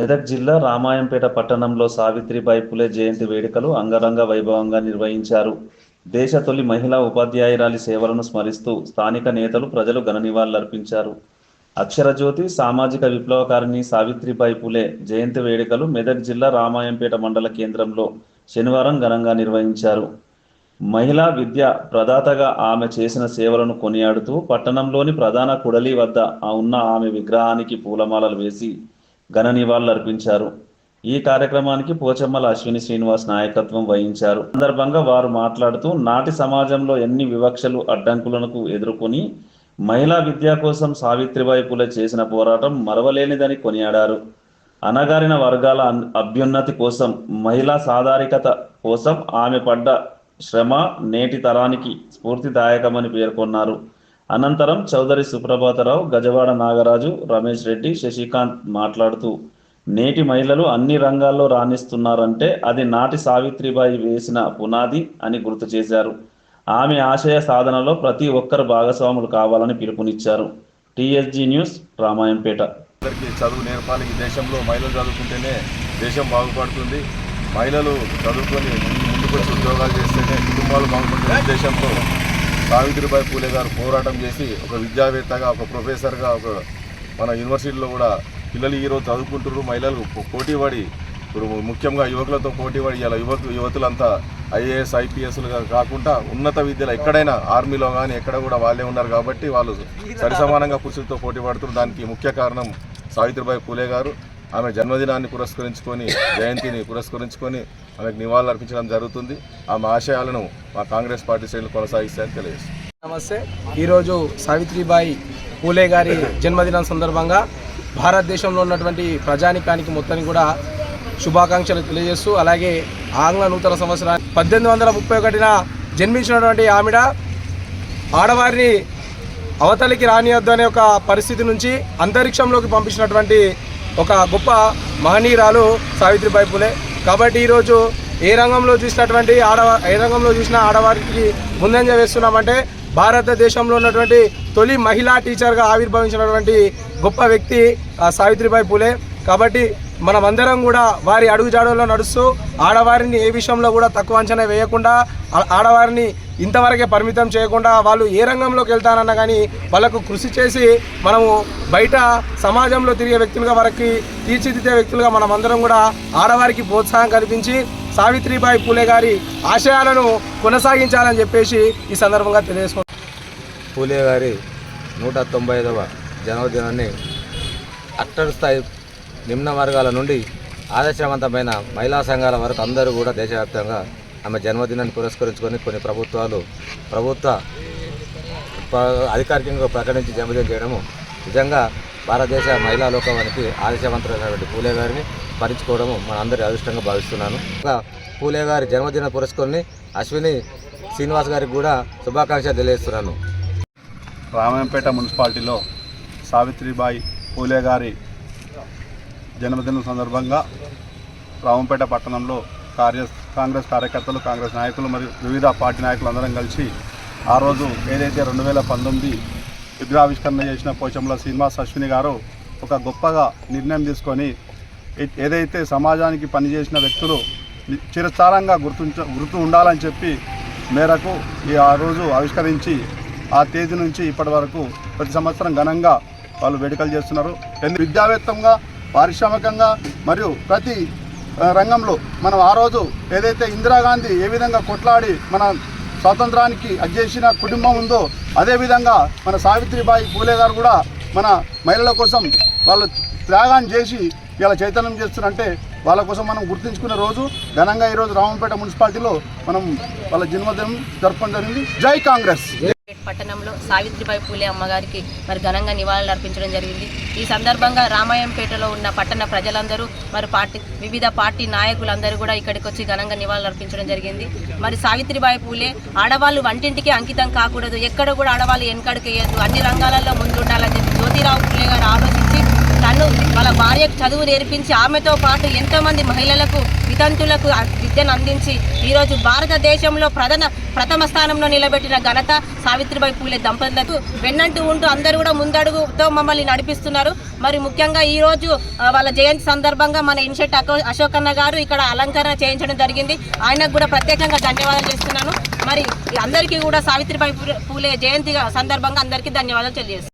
మెదక్ జిల్లా రామాయంపేట పట్టణంలో సావిత్రిబాయి పులే జయంతి వేడుకలు అంగరంగ వైభవంగా నిర్వహించారు. దేశ తొలి మహిళా ఉపాధ్యాయురాలి సేవలను స్మరిస్తూ స్థానిక నేతలు ప్రజలు ఘన నివాళులర్పించారు. అక్షరజ్యోతి సామాజిక విప్లవకారిణి సావిత్రిబాయి పులే జయంతి వేడుకలు మెదక్ జిల్లా రామాయంపేట మండల కేంద్రంలో శనివారం ఘనంగా నిర్వహించారు. మహిళా విద్య ప్రదాతగా ఆమె చేసిన సేవలను కొనియాడుతూ పట్టణంలోని ప్రధాన కూడలి వద్ద ఉన్న ఆమె విగ్రహానికి పూలమాలలు వేసి ఘన నివాళులర్పించారు. ఈ కార్యక్రమానికి పోచమ్మల అశ్విని శ్రీనివాస్ నాయకత్వం వహించారు. సందర్భంగా వారు మాట్లాడుతూ నాటి సమాజంలో ఎన్ని వివక్షలు అడ్డంకులను ఎదుర్కొని మహిళా విద్య కోసం సావిత్రిబాయి పులే చేసిన పోరాటం మరవలేనిదని కొనియాడారు. అణగారిన వర్గాల అభ్యున్నతి కోసం, మహిళా సాధారికత కోసం ఆమె పడ్డ శ్రమ నేటి తరానికి స్ఫూర్తిదాయకమని పేర్కొన్నారు. అనంతరం చౌదరి సుప్రభాతరావు, గజవాడ నాగరాజు, రమేష్ రెడ్డి, శశికాంత్ మాట్లాడుతూ నేటి మహిళలు అన్ని రంగాల్లో రాణిస్తున్నారంటే అది నాటి సావిత్రిబాయి వేసిన పునాది అని గుర్తు చేశారు. ఆమె ఆశయ సాధనలో ప్రతి ఒక్కరు భాగస్వాములు కావాలని పిలుపునిచ్చారు. TSG news, Ramayampet. అందరికీ చదువు నేర్పాలి. ఈ దేశంలో మహిళలు చదువుకుంటేనే దేశం బాగుపడుతుంది. మహిళలు చదువుకొని ముందుకొచ్చి ఉద్యోగాలు చేస్తేనే కుటుంబాలు బాగుపడుతున్న ఉద్దేశంతో సావిత్రిబాయి పూలే గారు పోరాటం చేసి ఒక విద్యావేత్తగా, ఒక ప్రొఫెసర్గా, మన యూనివర్సిటీలో కూడా పిల్లలు ఈరోజు చదువుకుంటున్నారు. మహిళలు పోటీపడి, ఇప్పుడు ముఖ్యంగా యువకులతో పోటీపడి ఇలా యువతులంతా ఐఏఎస్ ఐపీఎస్లుగా కాకుండా ఉన్నత విద్యలో ఎక్కడైనా ఆర్మీలో కానీ ఎక్కడ కూడా వాళ్ళే ఉన్నారు కాబట్టి వాళ్ళు సరిసమానంగా పురుషులతో పోటీ పడుతున్నారు. దానికి ముఖ్య కారణం సావిత్రిబాయి పూలే గారు. ఆమె జన్మదినాన్ని పురస్కరించుకొని, జయంతిని పురస్కరించుకొని ఆమెకు నివాళులు అర్పించడం జరుగుతుంది. ఆమె ఆశయాలను మా కాంగ్రెస్ పార్టీ శ్రేణులు కొనసాగిస్తాయని తెలియజేస్తుంది. నమస్తే. ఈరోజు సావిత్రిబాయి పూలే గారి జన్మదినం సందర్భంగా భారతదేశంలో ఉన్నటువంటి ప్రజానికానికి మొత్తానికి కూడా శుభాకాంక్షలు తెలియజేస్తూ, అలాగే ఆంగ్ల నూతన సంవత్సరాన్ని 1831 జన్మించినటువంటి ఆమెడ ఆడవారిని అవతలికి రానియొద్దు అనే ఒక పరిస్థితి నుంచి అంతరిక్షంలోకి పంపించినటువంటి ఒక గొప్ప మహనీయురాలు సావిత్రిబాయి పూలే. కాబట్టి ఈరోజు ఏ రంగంలో చూసినా ఆడవారికి ముందంజ వేస్తున్నామంటే భారతదేశంలో ఉన్నటువంటి తొలి మహిళా టీచర్గా ఆవిర్భవించినటువంటి గొప్ప వ్యక్తి సావిత్రిబాయి పూలే. కాబట్టి మనమందరం కూడా వారి అడుగుజాడల్లో నడుస్తూ ఆడవారిని ఏ విషయంలో కూడా తక్కువ అంచనా వేయకుండా, ఆడవారిని ఇంతవరకే పరిమితం చేయకుండా వాళ్ళు ఏ రంగంలోకి వెళ్తానన్నా కానీ వాళ్ళకు కృషి చేసి మనము బయట సమాజంలో తిరిగే వ్యక్తులుగా, వారికి తీర్చిదిద్దే వ్యక్తులుగా మనమందరం కూడా ఆడవారికి ప్రోత్సాహం కల్పించి సావిత్రిబాయి పూలే గారి ఆశయాలను కొనసాగించాలని చెప్పేసి ఈ సందర్భంగా తెలియజేసుకుంటాం. పూలే గారి 195వ జన్మదినాన్ని అట్టడి స్థాయి నిమ్న వర్గాల నుండి ఆదర్శవంతమైన మహిళా సంఘాల వరకు అందరూ కూడా దేశవ్యాప్తంగా ఆమె జన్మదినాన్ని పురస్కరించుకొని కొన్ని ప్రభుత్వ అధికారికంగా ప్రకటించి జన్మదినం చేయడము నిజంగా భారతదేశ మహిళా లోకానికి ఆదర్శవంతమైనటువంటి పూలే గారిని స్మరించుకోవడము మన అందరి అదృష్టంగా భావిస్తున్నాను. పూలే గారి జన్మదినం పురస్కరించి అశ్విని శ్రీనివాస్ గారికి కూడా శుభాకాంక్షలు తెలియజేస్తున్నాను. రామాయంపేట మున్సిపాలిటీలో సావిత్రిబాయి పూలే గారి జన్మదినం సందర్భంగా రామంపేట పట్టణంలో కాంగ్రెస్ కార్యకర్తలు, కాంగ్రెస్ నాయకులు మరియు వివిధ పార్టీ నాయకులు అందరం కలిసి ఆ రోజు ఏదైతే 2019 విగ్రహావిష్కరణ చేసిన పోచమ్మల శ్రీనివాస్ అశ్విని గారు ఒక గొప్పగా నిర్ణయం తీసుకొని ఏదైతే సమాజానికి పనిచేసిన వ్యక్తులు చిరస్థానంగా గుర్తు ఉండాలని చెప్పి మేరకు ఆ రోజు ఆవిష్కరించి ఆ తేదీ నుంచి ఇప్పటి వరకు ప్రతి సంవత్సరం ఘనంగా వాళ్ళు వేడుకలు చేస్తున్నారు. విద్యావేత్తంగా, పారిశ్రామికంగా మరియు ప్రతి రంగంలో మనం ఆ రోజు ఏదైతే ఇందిరాగాంధీ ఏ విధంగా కొట్లాడి మన స్వాతంత్రానికి చేసిన కుటుంబం ఉందో అదేవిధంగా మన సావిత్రిబాయి పూలే గారు కూడా మన మహిళల కోసం వాళ్ళు త్యాగాన్ని చేసి ఇలా చైతన్యం చేస్తున్నారంటే వాళ్ళ కోసం మనం గుర్తుంచుకునే రోజు ఘనంగా ఈరోజు రామంపేట మున్సిపాలిటీలో మనం వాళ్ళ జన్మదినం జరుపుకోవడం జరిగింది. జై కాంగ్రెస్. పట్టణంలో సావిత్రిబాయి పూలే అమ్మగారికి మరి ఘనంగా నివాళులు అర్పించడం జరిగింది. ఈ సందర్భంగా రామాయంపేటలో ఉన్న పట్టణ ప్రజలందరూ మరి వివిధ పార్టీ నాయకులందరూ కూడా ఇక్కడికి వచ్చి ఘనంగా నివాళులు అర్పించడం జరిగింది. మరి సావిత్రిబాయి పూలే ఆడవాళ్ళు వంటింటికి అంకితం కాకూడదు, ఎక్కడ కూడా ఆడవాళ్ళు వెనకడుకేయద్దు, అన్ని రంగాలలో ముందుండాలని చెప్పి జ్యోతిరావు పూలే గారు ఆలోచించి తను వాళ్ళ భార్యకు చదువు నేర్పించి ఆమెతో పాటు ఎంతోమంది మహిళలకు వితంతులకు విద్యను అందించి ఈరోజు భారతదేశంలో ప్రథమ స్థానంలో నిలబెట్టిన ఘనత సావిత్రిబాయి పూలే దంపతులకు వెన్నంటూ ఉంటూ అందరూ కూడా ముందడుగుతో మమ్మల్ని నడిపిస్తున్నారు. మరి ముఖ్యంగా ఈరోజు వాళ్ళ జయంతి సందర్భంగా మన ఇన్షెట్ అశోక్ అన్న గారు ఇక్కడ అలంకరణ చేయించడం జరిగింది. ఆయనకు కూడా ప్రత్యేకంగా ధన్యవాదాలు చేస్తున్నాను. మరి అందరికీ కూడా సావిత్రిబాయి పూలే జయంతి సందర్భంగా అందరికీ ధన్యవాదాలు తెలియజేస్తున్నాను.